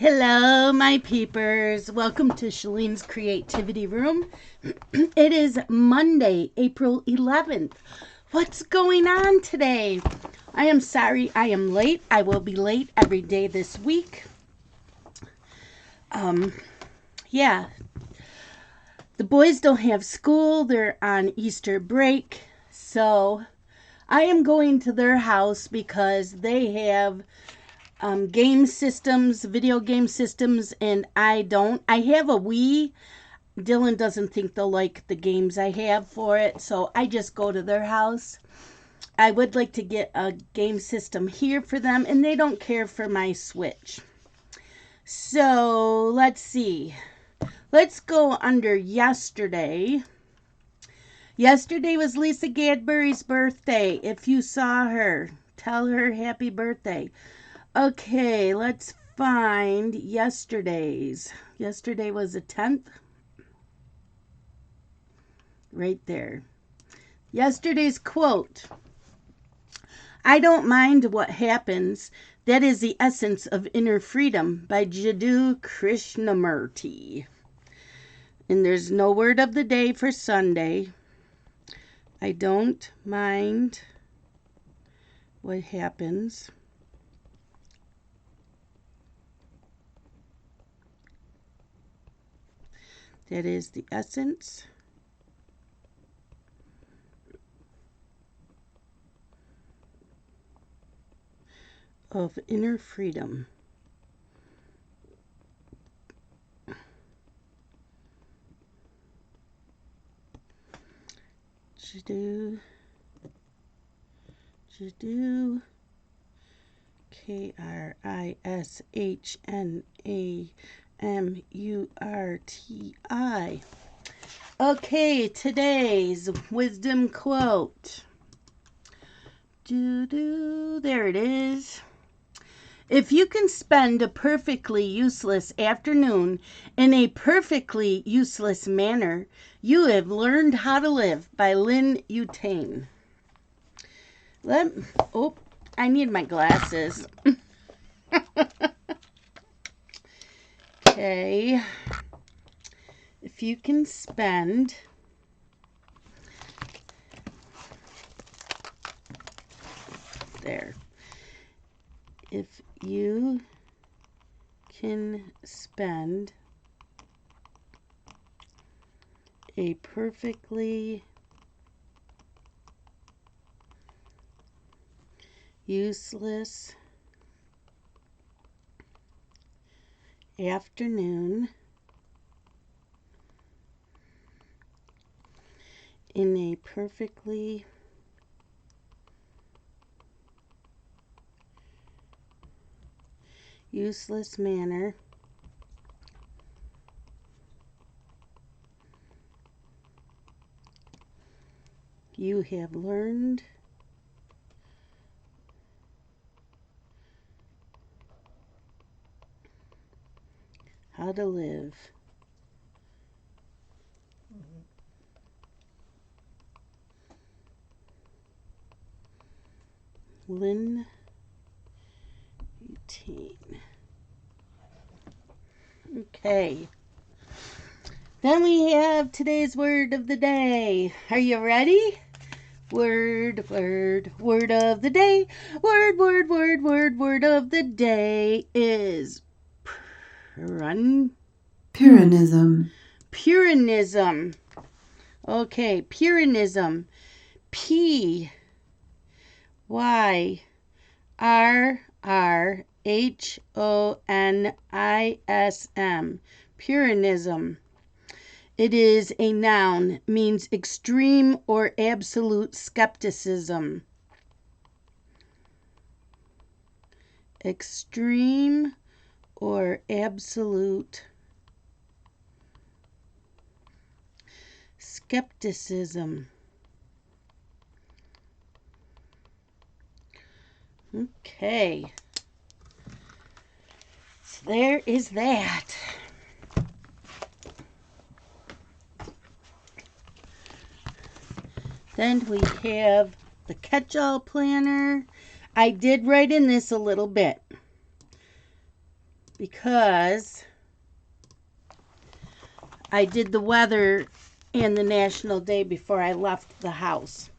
Hello, my peepers. Welcome to Shalene's Creativity Room. It is Monday, April 11th. What's going on today? I am sorry I am late. I will be late every day this week. Yeah. The boys don't have school. They're on Easter break. So I am going to their house because they have game systems, video game systems, and I don't. I have a Wii. Dylan doesn't think they'll like the games I have for it, so I just go to their house. I would like to get a game system here for them, and they don't care for my Switch. So, let's see. Let's go under yesterday. Yesterday was Lisa Gadbury's birthday. If you saw her, tell her happy birthday. Okay, let's find yesterday's. Yesterday was the 10th. Right there. Yesterday's quote. I don't mind what happens. That is the essence of inner freedom by Jiddu Krishnamurti. And there's no word of the day for Sunday. I don't mind what happens. That is the essence of inner freedom. Jiddu, Krishnamurti. Okay, today's wisdom quote. There it is. If you can spend a perfectly useless afternoon in a perfectly useless manner, you have learned how to live, by Lynn Utane. I need my glasses. Okay. If you can spend If you can spend a perfectly useless afternoon in a perfectly useless manner, you have learned how to live. Lynn Utane. Okay. Then we have today's word of the day. Are you ready? Word of the day. Word of the day is Pyrrhonism. Pyrrhonism. Okay, Pyrrhonism. Pyrrhonism. Pyrrhonism. It is a noun, means extreme or absolute skepticism. Extreme or absolute skepticism. Okay. So there is that. Then we have the catch-all planner. I did write in this a little bit. because I did the weather and the national day before I left the house.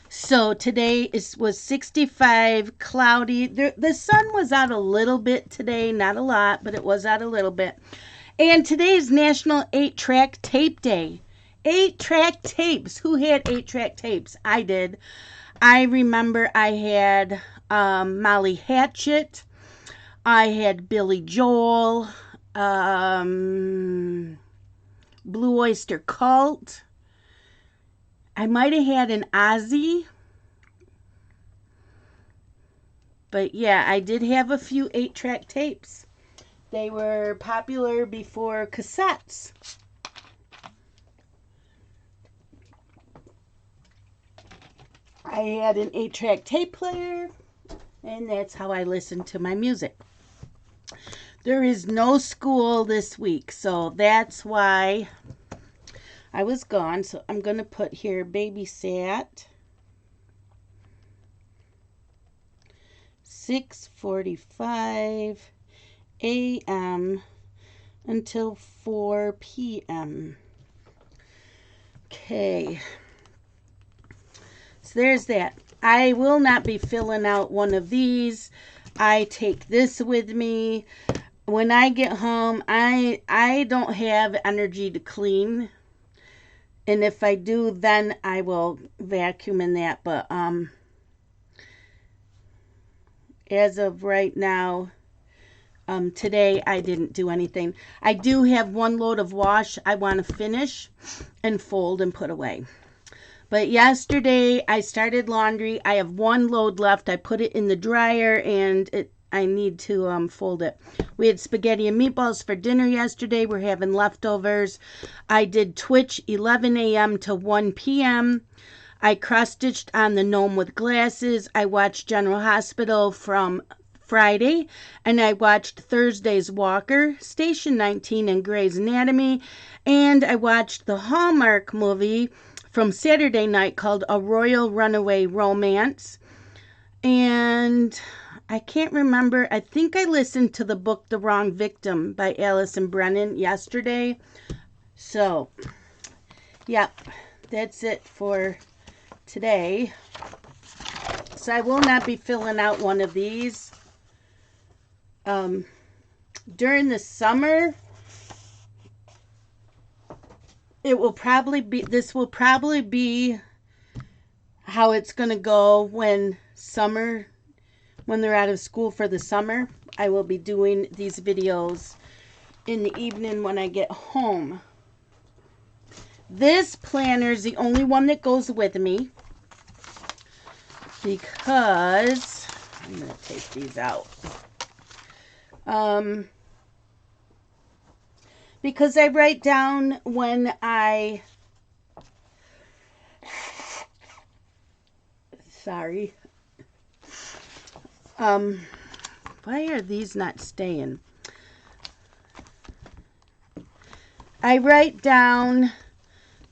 So today was 65, cloudy. The sun was out a little bit today, not a lot, but it was out a little bit. And today is National 8-Track Tape Day. 8-track tapes. Who had 8-track tapes? I did. I remember I had Molly Hatchet. I had Billy Joel. Blue Oyster Cult. I might have had an Ozzy. But yeah, I did have a few 8-track tapes. They were popular before cassettes. I had an 8-track tape player, and that's how I listened to my music. There is no school this week, so that's why I was gone. So I'm going to put here babysat 6:45 a.m. until 4 p.m. Okay. So there's that. I will not be filling out one of these. I take this with me. When I get home, I don't have energy to clean. And if I do, then I will vacuum in that. But as of right now, today I didn't do anything. I do have one load of wash I want to finish and fold and put away. But yesterday I started laundry. I have one load left. I put it in the dryer and I need to fold it. We had spaghetti and meatballs for dinner yesterday. We're having leftovers. I did Twitch 11 a.m. to 1 p.m. I cross-stitched on the gnome with glasses. I watched General Hospital from Friday, and I watched Thursday's Walker, Station 19, and Grey's Anatomy, and I watched the Hallmark movie from Saturday night called A Royal Runaway Romance. And I can't remember. I think I listened to the book The Wrong Victim by Allison Brennan yesterday. So, yep, that's it for today. So I will not be filling out one of these. During the summer, this will probably be how it's going to go when they're out of school for the summer. I will be doing these videos in the evening when I get home. This planner is the only one that goes with me because I'm going to take these out. Because I write down when sorry. Why are these not staying? I write down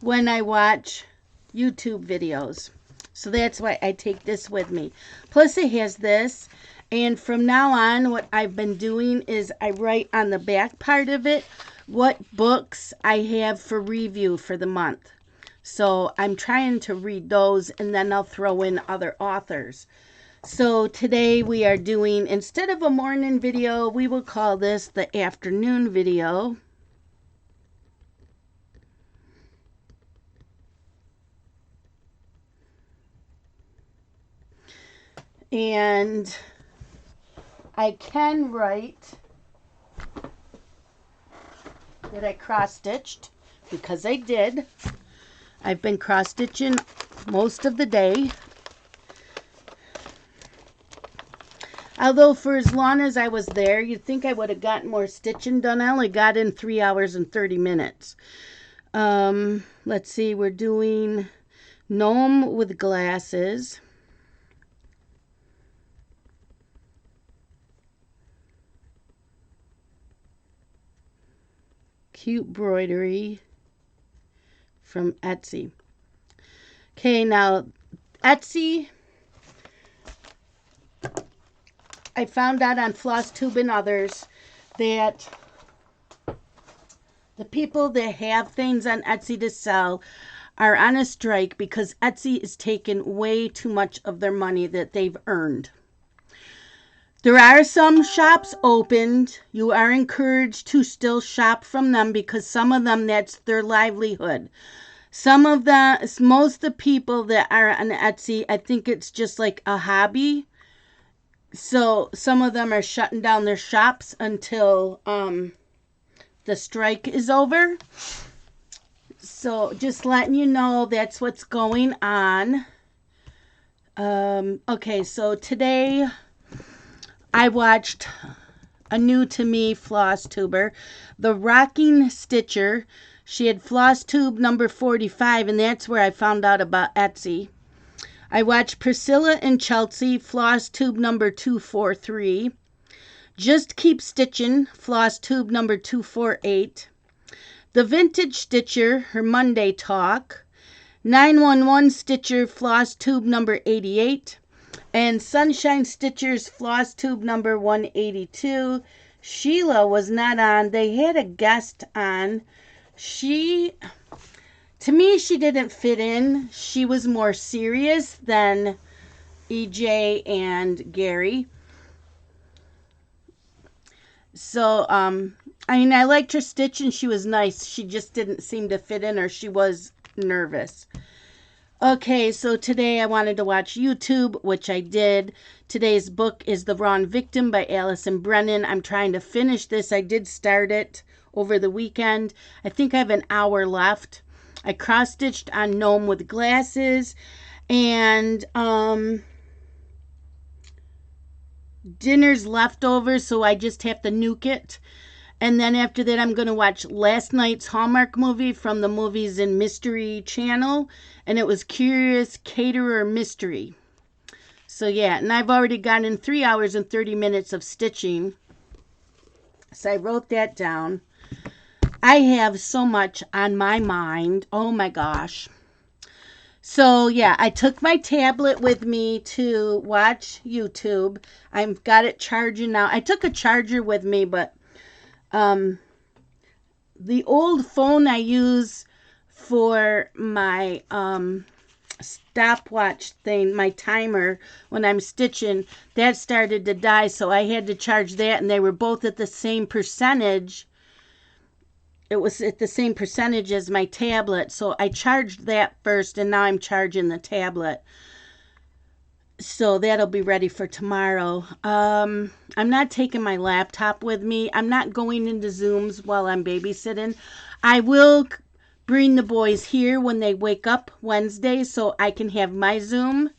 when I watch YouTube videos. So that's why I take this with me. Plus it has this. And from now on, what I've been doing is I write on the back part of it what books I have for review for the month. So I'm trying to read those, and then I'll throw in other authors. So today we are doing, instead of a morning video, we will call this the afternoon video. And I can write that I cross-stitched, because I did. I've been cross-stitching most of the day. Although for as long as I was there, you'd think I would have gotten more stitching done. I only got in 3 hours and 30 minutes. Let's see, we're doing gnome with glasses. Cute embroidery from Etsy. Okay, now Etsy, I found out on FlossTube and others that the people that have things on Etsy to sell are on a strike because Etsy is taking way too much of their money that they've earned. There are some shops opened. You are encouraged to still shop from them because some of them, that's their livelihood. Most of the people that are on Etsy, I think it's just like a hobby. So some of them are shutting down their shops until the strike is over. So just letting you know that's what's going on. Okay, so today I watched a new to me floss tuber, the Rocking Stitcher. She had floss tube number 45, and that's where I found out about Etsy. I watched Priscilla and Chelsea, floss tube number 243. Just Keep Stitching, floss tube number 248. The Vintage Stitcher, her Monday talk. 911 Stitcher, floss tube number 88. And Sunshine Stitcher's floss tube number 182. Sheila was not on. They had a guest on. To me, she didn't fit in. She was more serious than EJ and Gary. So, I liked her stitch and she was nice. She just didn't seem to fit in, or she was nervous. Okay, so today I wanted to watch YouTube, which I did. Today's book is The Wrong Victim by Allison Brennan. I'm trying to finish this. I did start it over the weekend. I think I have an hour left. I cross-stitched on Gnome with Glasses, and dinner's leftover, so I just have to nuke it. And then after that, I'm going to watch last night's Hallmark movie from the Movies and Mystery channel, and it was Curious Caterer Mystery. So yeah, and I've already gotten 3 hours and 30 minutes of stitching, so I wrote that down. I have so much on my mind. Oh my gosh. So yeah, I took my tablet with me to watch YouTube. I've got it charging now. I took a charger with me, but the old phone I use for my stopwatch thing, my timer when I'm stitching, that started to die, so I had to charge that, and they were both at the same percentage. It was at the same percentage as my tablet, so I charged that first, and now I'm charging the tablet. So that'll be ready for tomorrow. I'm not taking my laptop with me. I'm not going into Zooms while I'm babysitting. I will bring the boys here when they wake up Wednesday so I can have my Zoom.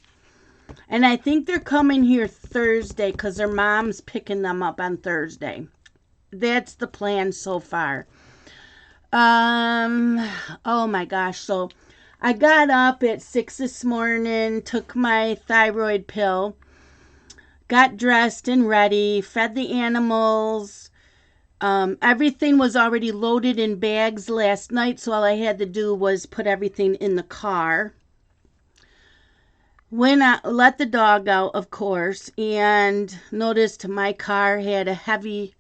And I think they're coming here Thursday because their mom's picking them up on Thursday. That's the plan so far. Oh my gosh. So I got up at 6 this morning, took my thyroid pill, got dressed and ready, fed the animals. Everything was already loaded in bags last night, so all I had to do was put everything in the car. When I let the dog out, of course, and noticed my car had a heavy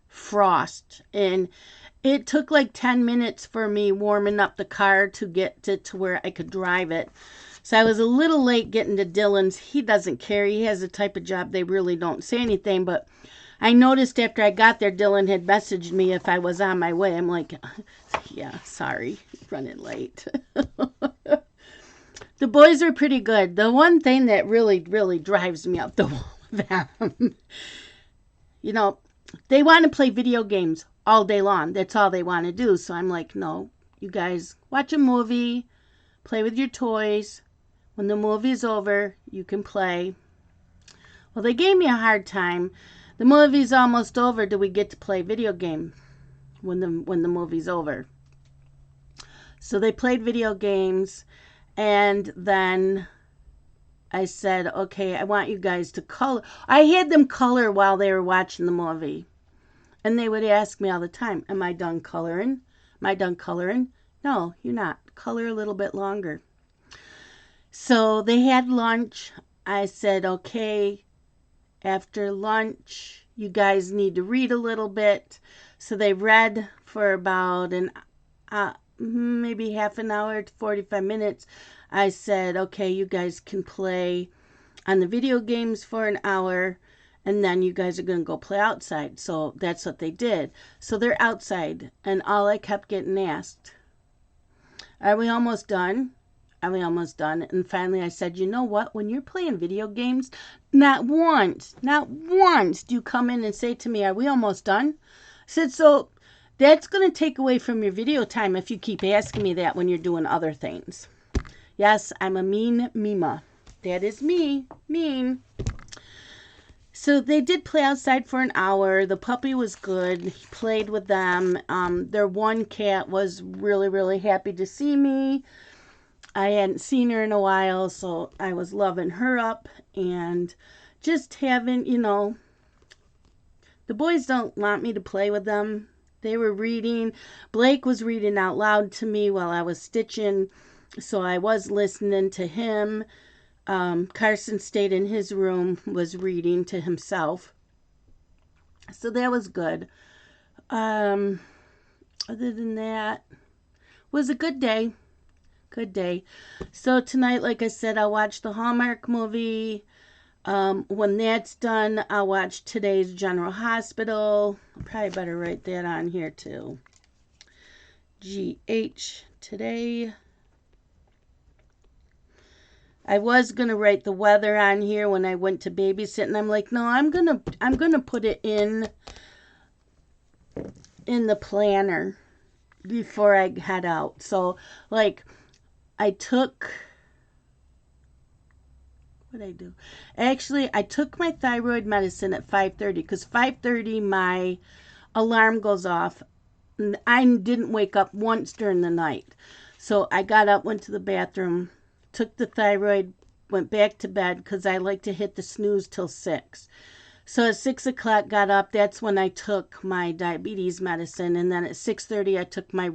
frost, and it took like 10 minutes for me warming up the car to get to where I could drive it. So I was a little late getting to Dylan's. He doesn't care. He has a type of job they really don't say anything. But I noticed after I got there, Dylan had messaged me if I was on my way. I'm like, yeah, sorry, running late. The boys are pretty good. The one thing that really, really drives me up the wall with them, they want to play video games all day long. That's all they want to do. So I'm like, no, you guys watch a movie, play with your toys. When the movie's over, you can play. Well, they gave me a hard time. The movie's almost over. Do we get to play video game when the movie's over? So they played video games, and then I said, okay, I want you guys to color. I had them color while they were watching the movie. And they would ask me all the time, am I done coloring? Am I done coloring? No, you're not. Color a little bit longer. So they had lunch. I said, okay, after lunch, You guys need to read a little bit. So they read for about maybe half an hour to 45 minutes. I said, okay, you guys can play on the video games for an hour, and then you guys are going to go play outside. So that's what they did. So they're outside, and all I kept getting asked, are we almost done? Are we almost done? And finally I said, you know what? When you're playing video games, not once do you come in and say to me, are we almost done? I said, so that's going to take away from your video time if you keep asking me that when you're doing other things. Yes, I'm a mean Mima. That is me. Mean. So they did play outside for an hour. The puppy was good. He played with them. Their one cat was really, really happy to see me. I hadn't seen her in a while, so I was loving her up and just having, the boys don't want me to play with them. They were reading. Blake was reading out loud to me while I was stitching, so I was listening to him. Carson stayed in his room, was reading to himself. So that was good. Other than that, was a good day. Good day. So tonight, like I said, I'll watch the Hallmark movie. When that's done, I'll watch today's General Hospital. Probably better write that on here too. GH today. I was gonna write the weather on here when I went to babysit, and I'm like, no, I'm gonna put it in the planner before I head out. So like I took, what did I do? Actually, I took my thyroid medicine at 5:30 because 5:30 my alarm goes off. I didn't wake up once during the night. So I got up, went to the bathroom, took the thyroid, went back to bed because I like to hit the snooze till 6. So at 6 o'clock got up. That's when I took my diabetes medicine. And then at 6:30 I took my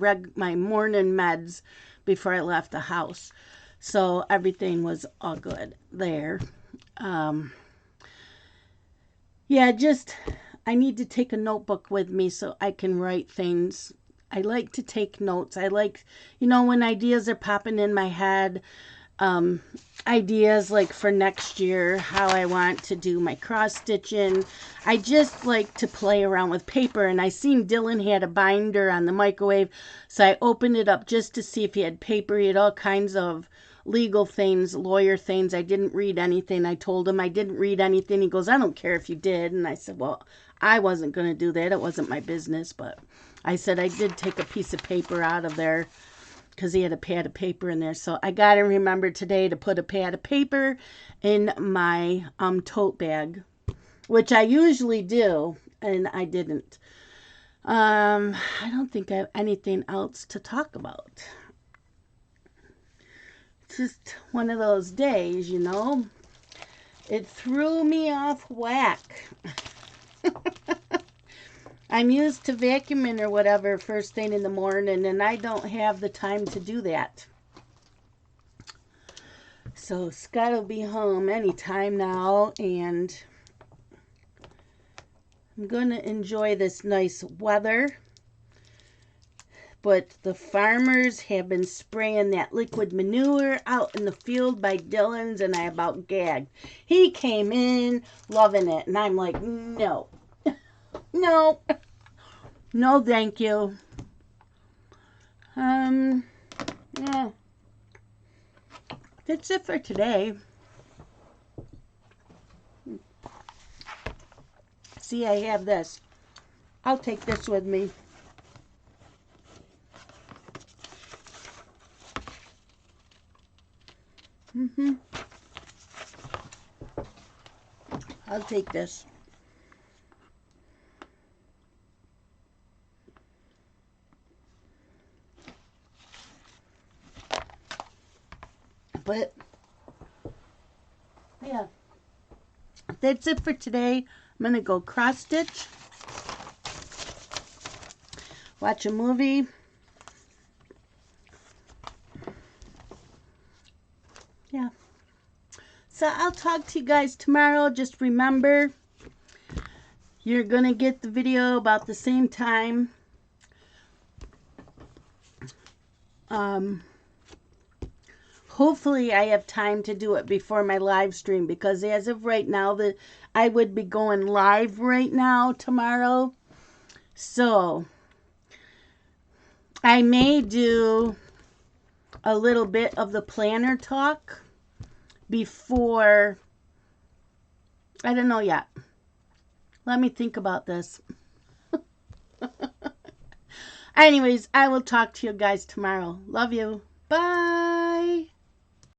morning meds before I left the house. So everything was all good there. Yeah, just I need to take a notebook with me so I can write things. I like to take notes. I like, when ideas are popping in my head, ideas like for next year, how I want to do my cross stitching. I just like to play around with paper, and I seen Dylan had a binder on the microwave, so I opened it up just to see if he had paper. He had all kinds of legal things, lawyer things. I didn't read anything. I told him I didn't read anything. He goes, I don't care if you did. And I said, well, I wasn't going to do that. It wasn't my business. But I said I did take a piece of paper out of there because he had a pad of paper in there. So I got to remember today to put a pad of paper in my tote bag, which I usually do, and I didn't. I don't think I have anything else to talk about. It's just one of those days, It threw me off whack. I'm used to vacuuming or whatever first thing in the morning, and I don't have the time to do that. So Scott will be home anytime now, and I'm going to enjoy this nice weather. But the farmers have been spraying that liquid manure out in the field by Dylan's, and I about gagged. He came in loving it, and I'm like, no. No. No, thank you. Yeah. That's it for today. See, I have this. I'll take this with me. I'll take this. But, yeah. That's it for today. I'm going to go cross stitch. Watch a movie. Yeah. So I'll talk to you guys tomorrow. Just remember, You're going to get the video about the same time. Hopefully I have time to do it before my live stream, because as of right now, I would be going live right now tomorrow. So I may do a little bit of the planner talk before, I don't know yet. Let me think about this. Anyways, I will talk to you guys tomorrow. Love you. Bye.